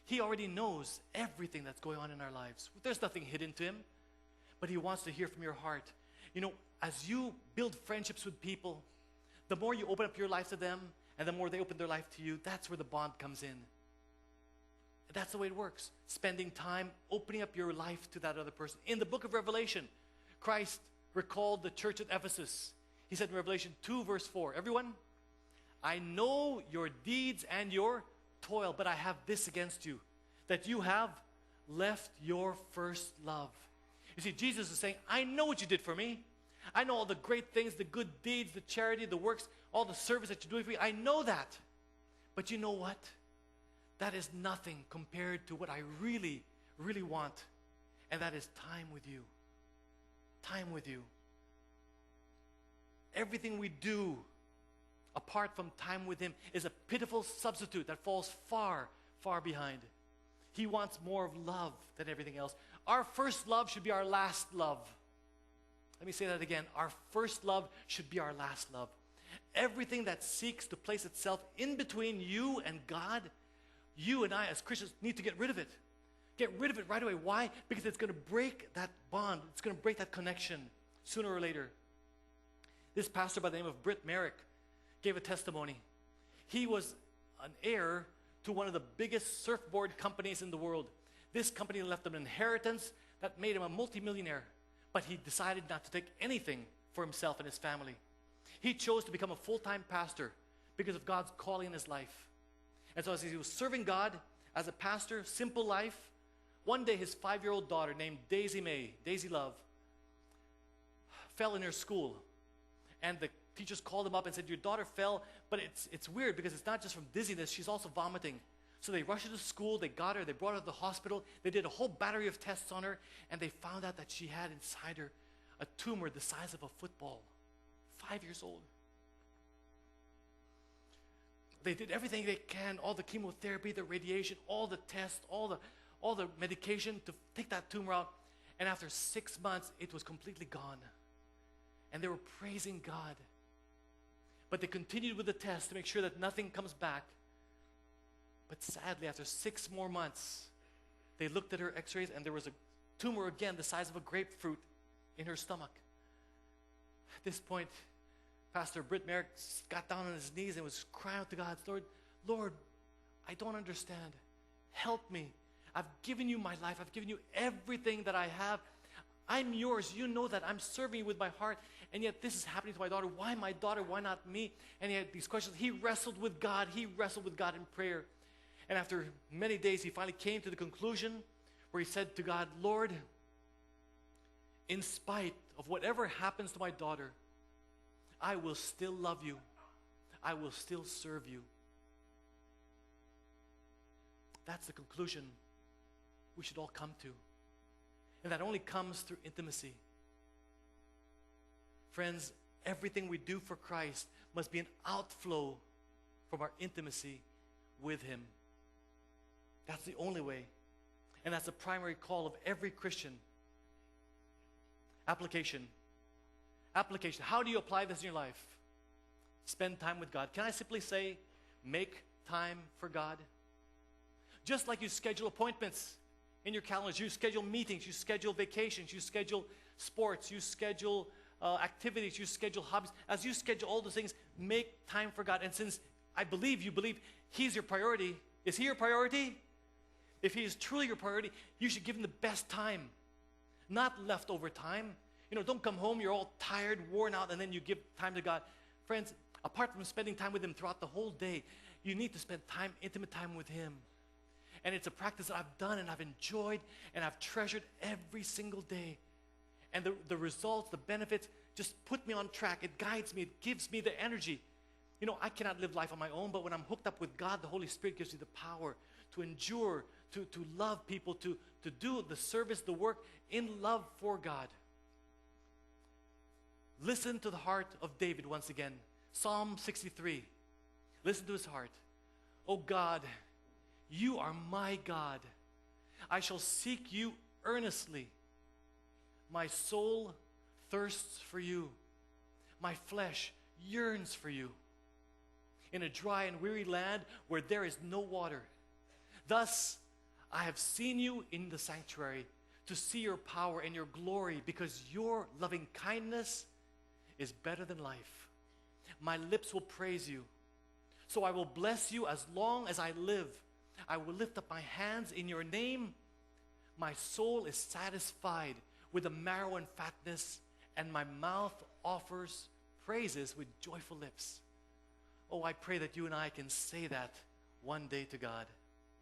He already knows everything that's going on in our lives. There's nothing hidden to him, but he wants to hear from your heart. You know, as you build friendships with people, the more you open up your life to them, and the more they open their life to you, that's where the bond comes in. That's the way it works. Spending time, opening up your life to that other person. In the book of Revelation, Christ recalled the church at Ephesus. He said in Revelation 2 verse 4, everyone, I know your deeds and your toil, but I have this against you, that you have left your first love. You see, Jesus is saying, I know what you did for me. I know all the great things, the good deeds, the charity, the works, all the service that you're doing for me. I know that. But you know what? That is nothing compared to what I really, really want. And that is time with you. Time with you. Everything we do apart from time with Him is a pitiful substitute that falls far, far behind. He wants more of love than everything else. Our first love should be our last love. Let me say that again. Our first love should be our last love. Everything that seeks to place itself in between you and God, you and I as Christians need to get rid of it. Get rid of it right away. Why? Because it's going to break that bond. It's going to break that connection sooner or later. This pastor by the name of Britt Merrick gave a testimony. He was an heir to one of the biggest surfboard companies in the world. This company left him an inheritance that made him a multimillionaire. But he decided not to take anything for himself and his family. He chose to become a full-time pastor because of God's calling in his life. And so as he was serving God as a pastor, simple life, one day his 5-year-old daughter named Daisy Love, fell in her school. And the teachers called him up and said, your daughter fell, but it's weird because it's not just from dizziness, she's also vomiting. So they rushed her to school, they got her, they brought her to the hospital, they did a whole battery of tests on her, and they found out that she had inside her a tumor the size of a football. 5 years old. They did everything they can, all the chemotherapy, the radiation, all the tests, all the medication to take that tumor out. And after 6 months, it was completely gone. And they were praising God. But they continued with the test to make sure that nothing comes back. But sadly, after 6 more months, they looked at her x-rays and there was a tumor again the size of a grapefruit in her stomach. At this point, Pastor Britt Merrick got down on his knees and was crying out to God, Lord, I don't understand. Help me. I've given you my life. I've given you everything that I have. I'm yours. You know that. I'm serving you with my heart. And yet this is happening to my daughter. Why my daughter? Why not me? And he had these questions. He wrestled with God. He wrestled with God in prayer. And after many days, he finally came to the conclusion where he said to God, Lord, in spite of whatever happens to my daughter, I will still love you. I will still serve you. That's the conclusion we should all come to. And that only comes through intimacy. Friends, everything we do for Christ must be an outflow from our intimacy with Him. That's the only way. And that's the primary call of every Christian. Application. Application. How do you apply this in your life? Spend time with God. Can I simply say, make time for God? Just like you schedule appointments in your calendars, you schedule meetings, you schedule vacations, you schedule sports, you schedule activities, you schedule hobbies. As you schedule all those things, make time for God. And since I believe you believe He's your priority, is He your priority? If He is truly your priority, you should give Him the best time, not leftover time. You know, don't come home, you're all tired, worn out, and then you give time to God. Friends, apart from spending time with Him throughout the whole day, you need to spend time, intimate time with Him. And it's a practice that I've done and I've enjoyed and I've treasured every single day. And the results, the benefits, just put me on track. It guides me. It gives me the energy. You know, I cannot live life on my own, but when I'm hooked up with God, the Holy Spirit gives me the power to endure, to love people, to do the service, the work in love for God. Listen to the heart of David once again. Psalm 63. Listen to his heart. Oh God, you are my God. I shall seek you earnestly. My soul thirsts for you. My flesh yearns for you. In a dry and weary land where there is no water. Thus I have seen you in the sanctuary to see your power and your glory, because your loving kindness is better than life. My lips will praise you. So I will bless you as long as I live. I will lift up my hands in your name. My soul is satisfied with the marrow and fatness, and my mouth offers praises with joyful lips. Oh, I pray that you and I can say that one day to God.